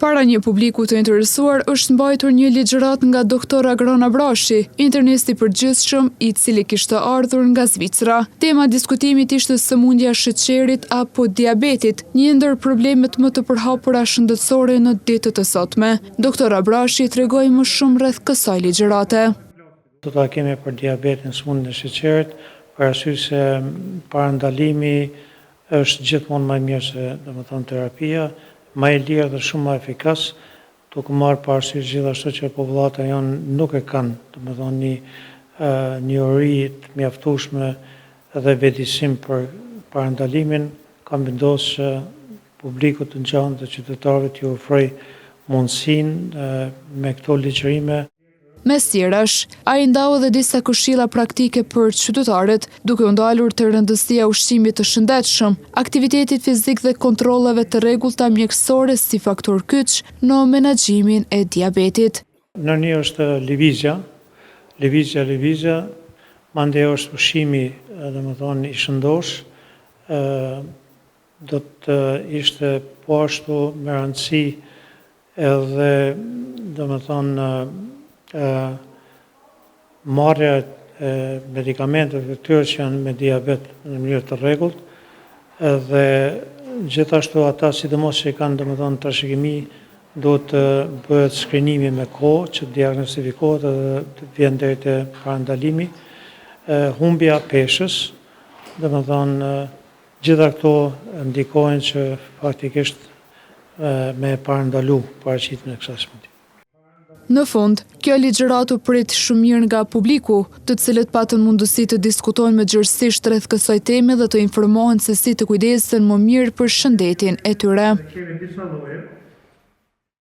Para një publiku të interesuar është mbajtur një ligjërat nga doktor Agrona Brashi, internisti i përgjithshëm i cili kishte ardhur nga Zvicra. Tema e diskutimit ishte sëmundja e sheqerit apo diabetit, një ndër problemet më të përhapura shëndetësore në ditët e sotme. Doktora Brashi tregoi më shumë rreth kësaj ligjërate. Do ta kemi për diabetin, sëmundjen e sheqerit, për arsye se parandalimi është gjithmonë më mirë se domethënë terapia, më e lirë dhe shumë më efikas, duke marrë parasysh gjithashtu që popullata jonë nuk e kanë, domethënë një uri të mjaftueshme dhe vetësim për parandalimin, kam vendosur që publikut të ngjashëm dhe qytetarëve t'ju ofroj mundësinë me këto ligjërime. Mes tjerash, ai ndau edhe disa këshilla praktike për qytetarët, duke u ndalur te rëndësia e ushqimit të shëndetshëm, aktivitetit fizik dhe kontrollave të rregullta mjekësore si faktor kyç në menaxhimin e diabetit. Në një është lëvizja, mandej është ushqimi, domethënë i shëndosh, do të ishte po ashtu me rëndësi edhe domethënë marrja e medikamenteve të tyre që janë me diabet në mënyrë të rregullt, dhe gjithashtu ata sidomos që kanë domethënë trashëgimi duhet të bëhet skrinimi me kohë që të diagnostifikohet dhe të vjen deri te parandalimi, humbja peshës, domethënë gjitha këto ndikojnë që faktikisht me parandalu paraqitjen e kësaj sëmundje. Në fund, kjo ligjërat u prit shumë mirë nga publiku, të cilët patën mundësi të diskutojnë më gjerësisht rreth kësaj teme dhe të informohen se si të kujdesen më mirë për shëndetin e tyre.